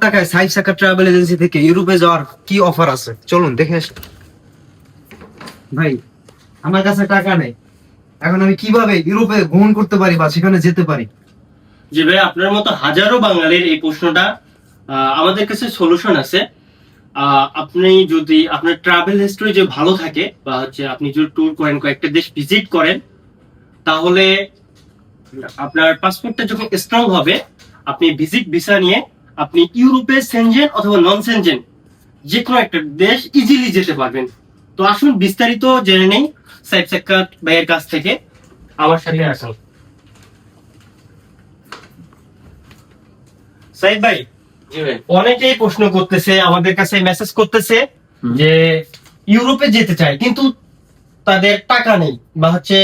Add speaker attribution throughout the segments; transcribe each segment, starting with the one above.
Speaker 1: টাকায় সাইফ সাকা travel agency থেকে ইউরোপে যাওয়ার কি অফার আছে, চলুন দেখে আসি। ভাই, আমার কাছে টাকা নেই, এখন আমি কিভাবে ইউরোপে ভ্রমণ করতে পারি বা সেখানে যেতে পারি?
Speaker 2: জি ভাই, আপনার মতো হাজারো বাঙালির এই প্রশ্নটা আমাদের কাছে সলিউশন আছে। আপনি যদি আপনার ট্রাভেল হিস্টরি যে ভালো থাকে বা হচ্ছে আপনি যদি ট্যুর করেন, কয়েকটা দেশ ভিজিট করেন, তাহলে আপনার পাসপোর্টটা যখন স্ট্রং হবে, আপনি ভিজিট ভিসা নিয়ে আপনি ইউরোপে সেনজেন অথবা নন সেনজেন যে কোনো একটা দেশ ইজিলি যেতে পারবেন। তো আসুন বিস্তারিত জেনে নেই সাইফ সাক্কাত ভাইয়ের কাছ থেকে। আমার সাথে আসুন। সাইফ ভাই, অনেকেই প্রশ্ন করতেছে, আমাদের কাছে মেসেজ করতেছে যে ইউরোপে যেতে চায় কিন্তু তাদের টাকা নেই, বা হচ্ছে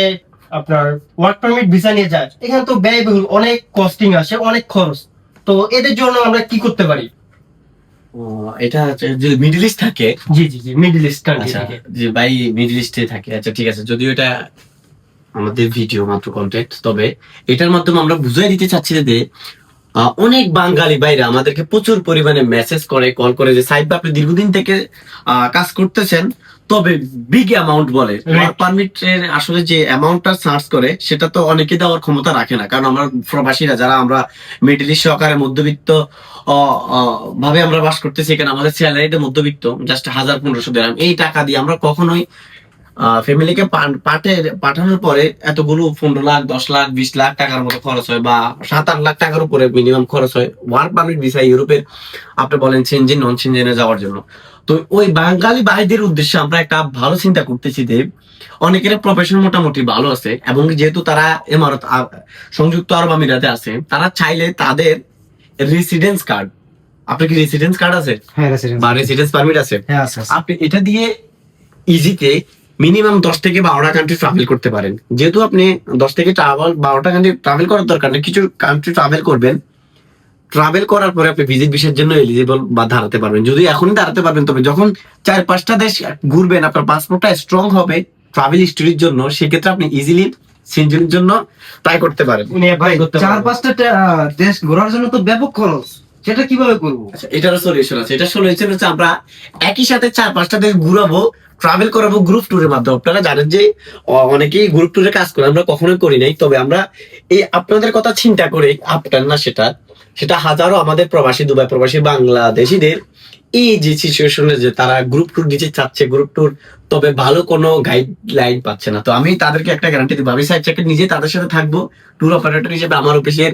Speaker 2: আপনার ওয়ার্ক পারমিট ভিসা নিয়ে যায়, এখানে তো ব্যয়বহুল, অনেক কস্টিং আসে, অনেক খরচ। তো এদের জন্য আমরা কি করতে পারি?
Speaker 3: এটা যে মিডল ইস্ট থাকে।
Speaker 2: জি জি জি, মিডল ইস্ট কান্ট্রি
Speaker 3: আচ্ছা,
Speaker 2: থেকে।
Speaker 3: যে ভাই মিডল ইস্টে থাকে, আচ্ছা ঠিক আছে। যদিও এটা আমাদের ভিডিও মাত্র কন্টেন্ট, তবে এটার মাধ্যমে আমরা বুঝাই দিতে চাচ্ছি যে অনেক বাঙালি ভাইরা আমাদেরকে প্রচুর পরিমাণে মেসেজ করে, কল করে যে সাইড আপনি দীর্ঘদিন থেকে কাজ করতেছেন, তবে বিগ অ্যামাউন্ট বলে ওয়ার্ক পারমিটের আসলে যে অ্যামাউন্টটা সার্চ করে সেটা তো অনেকে দেওয়ার ক্ষমতা রাখে না। কারণ আমরা প্রবাসীরা যারা আমরা মিডল ইস্ট সহকারে মধ্যবিত্ত ভাবে আমরা বাস করতেছি, এখানে আমাদের স্যালারিটা মধ্যবিত্ত, জাস্ট 1000-1500 দিলাম, এই টাকা দিয়ে আমরা কখনোই ফ্যামিলিকে পাঠানোর পরে এতগুলো 15 লাখ 10 লাখ 20 লাখ টাকার মতো খরচ হয়, বা 7-8 লাখ টাকার উপরে মিনিমাম খরচ হয় ওয়ার্ক পারমিট ভিসা ইউরোপের আপনি বলেন সেনজেন নন সেনজেনে যাওয়ার জন্য। তো ওই বাঙালি ভাইদের উদ্দেশ্যে আমরা একটা ভালো চিন্তা করতেছি যে অনেকের প্রফেশন মোটামুটি ভালো আছে, এবং যেহেতু তারা এমারত সংযুক্ত আরব আমিরাতে আছে, তারা চাইলে তাদের রেসিডেন্স কার্ড, আপনার কি রেসিডেন্স কার্ড আছে?
Speaker 1: হ্যাঁ, রেসিডেন্স
Speaker 3: বা রেসিডেন্স পারমিট আছে?
Speaker 1: হ্যাঁ আছে।
Speaker 3: আপনি এটা দিয়ে ইজিতে মিনিমাম 10 থেকে 12টা কান্ট্রি ট্রাভেল করতে পারেন। যেহেতু আপনি 10 থেকে 12টা কান্ট্রি ট্রাভেল করার দরকার নেই, কিছু কান্ট্রি ট্রাভেল করবেন, ট্রাভেল করার পরে আপনি ভিজিট ভিসার জন্য এলিজিবল বা দাঁড়াতে পারবেন। যদি এখনই দাঁড়াতে পারবেন, তবে যখন 4-5টা দেশ ঘুরবেন, আপনার পাসপোর্টটা স্ট্রং হবে ট্রাভেল হিস্টরির জন্য, সেক্ষেত্রে আপনি ইজিলি সেনজেনের জন্য ট্রাই করতে পারেন।
Speaker 1: ভাই, 4-5টা দেশ ঘোরার জন্য তো ব্যাপক খরচ, সেটা কিভাবে করবো?
Speaker 3: আচ্ছা, এটারও সলিউশন আছে। এটা সলিউশন হচ্ছে আমরা একই সাথে 4-5টা দেশ ঘুরাবো, ট্রাভেল করাবো গ্রুপ ট্যুরের মাধ্যমে। আপনারা জানেন যে অনেকেই গ্রুপ ট্যুরে কাজ করে, আমরা কখনোই করি নাই, তবে আমরা এই আপনাদের কথা চিন্তা করে, আপনার না সেটা হাজারো আমাদের প্রবাসী, দুবাই প্রবাসী বাংলাদেশিদের এই যে সিচুয়েশনে যে তারা গ্রুপ ট্যুর দিতে চাচ্ছে, গ্রুপ ট্যুর, তবে ভালো কোনো গাইডলাইন পাচ্ছে না। তো আমি তাদেরকে একটা গ্যারান্টি দিব, আমি সাইড চেকে নিজে তাদের সাথে থাকবো, ট্যুর অপারেটর হিসেবে আমার অফিসের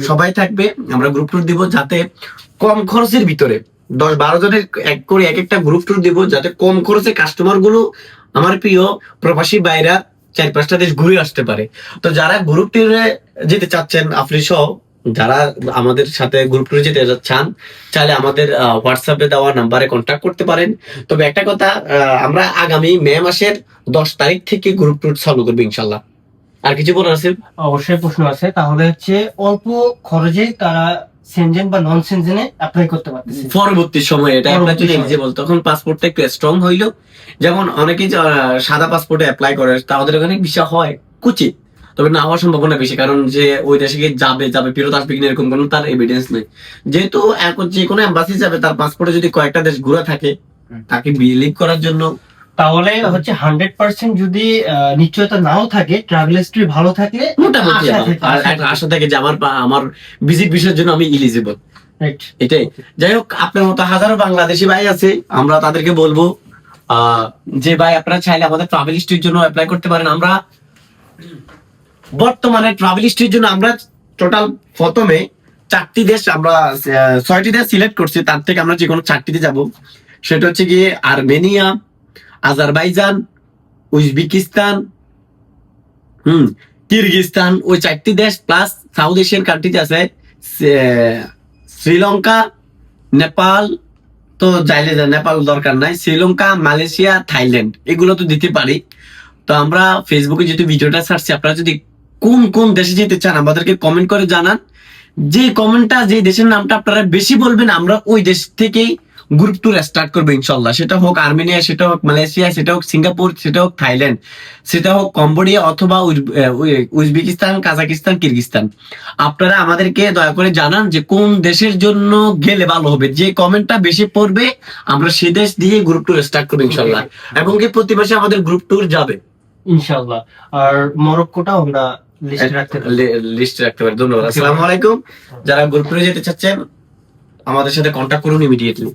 Speaker 3: সবাই থাকবে, আমরা গ্রুপ ট্যুর দিব, যাতে কম খরচের ভিতরে 10-12 জনের এক করে এক একটা গ্রুপ ট্যুর দিব, যাতে কম খরচে কাস্টমার গুলো আমার প্রিয় প্রবাসী বাইরা 4-5টা দেশ ঘুরে আসতে পারে। তো যারা গ্রুপ ট্যুরে যেতে চাচ্ছেন, আপনি সহ যারা আমাদের সাথে গ্রুপ ট্যুরে যেতে চান, চাইলে আমাদের হোয়াটসঅ্যাপে দেওয়া নাম্বারে কন্ট্যাক্ট করতে পারেন। তবে একটা কথা, আমরা আগামী মে মাসের 10 তারিখ থেকে গ্রুপ ট্যুর চালু করবো ইনশাল্লাহ। আর কিছু বলার আছে?
Speaker 2: অবশ্যই প্রশ্ন আছে। তাহলে হচ্ছে অল্প খরচে তারা সেনজেন বা নন সেনজেনে অ্যাপ্লাই করতে পারতেছে
Speaker 3: পরবর্তী সময়ে। এটা আপনার জন্য এলিজিবল, তখন পাসপোর্টটা একটু স্ট্রং হইলো। যেমন অনেকেই সাদা পাসপোর্টে অ্যাপ্লাই করে, তাদের ওখানে ভিসা হয় কুচি, তবে না হওয়ার সম্ভাবনা বেশি, কারণ যে ওই দেশে যাবে ফেরত আসবে কিনা এরকম কোনো তার এভিডেন্স নেই। যেহেতু এখন যে কোনো এম্বাসি যাবে, তার পাসপোর্টে যদি কয়েকটা দেশ ঘুরে থাকে, তাকে বিলিভ করার জন্য,
Speaker 2: তাহলে হচ্ছে 100% যদি নিশ্চয়তা নাও থাকে, ট্রাভেল হিস্ট্রি ভালো থাকলে
Speaker 3: মোটামুটি আশা থাকে যে আমার ভিজিট ভিসার জন্য আমি এলিজিবল। এটাই। যাই হোক, আপনার মতো হাজারো বাংলাদেশি ভাই আছে, আমরা তাদেরকে বলবো যে ভাই আপনারা চাইলে আমাদের ট্রাভেল হিস্ট্রির জন্য অ্যাপ্লাই করতে পারেন। আমরা বর্তমানে ট্রাভেল হিস্ট্রির জন্য আমরা টোটাল প্রথমে 4টি দেশ, আমরা 6টি দেশ সিলেক্ট করছি, তার থেকে আমরা যে কোনো 4টিতে যাব। সেটা হচ্ছে গিয়ে আর্মেনিয়া, আজারবাইজান, উজবেকিস্তান, কিরগিজস্তান, ওই 4টি দেশ, প্লাস সাউথ এশিয়ান কান্ট্রিতে আছে শ্রীলঙ্কা, নেপাল, তো চাইলে নেপাল দরকার নাই, শ্রীলঙ্কা, মালয়েশিয়া, থাইল্যান্ড, এগুলো তো দিতে পারি। তো আমরা ফেসবুকে যেহেতু ভিডিওটা ছাড়ছি, আপনারা যদি কোন কোন দেশে যেতে চান আমাদেরকে কমেন্ট করে জানান। যে কমেন্টটা, যে দেশের নামটা আপনারা বেশি বলবেন, আমরা ওই দেশ থেকেই গ্রুপ ট্যুর স্টার্ট করবে ইনশাল্লাহ। সেটা হোক আর্মেনিয়া, সেটা হোক মালয়েশিয়া, সেটা হোক সিঙ্গাপুর, সেটা হোক থাইল্যান্ড, সেটা হোক কম্বোডিয়া অথবা উজবেকিস্তান, কাজাকিস্তান, কিরগিস্তান। আপনারা আমাদেরকে দয়া করে জানান যে কোন দেশের জন্য গেলে ভালো হবে। যে কমেন্টটা বেশি পড়বে আমরা সে দেশ দিয়ে গ্রুপ ট্যুর স্টার্ট করবো ইনশাল্লাহ। এবং কি প্রতি মাসে আমাদের গ্রুপ ট্যুর যাবে
Speaker 2: ইনশাআল্লাহ। আর মরক্কোটাও আমরা লিস্টে রাখতে পারি।
Speaker 3: লিস্টে রাখতে পারি। ধন্যবাদ। আসসালামু আলাইকুম। যারা গ্রুপ ট্যুরে যেতে চাচ্ছেন আমাদের সাথে কন্ট্যাক্ট করুন ইমিডিয়েটলি।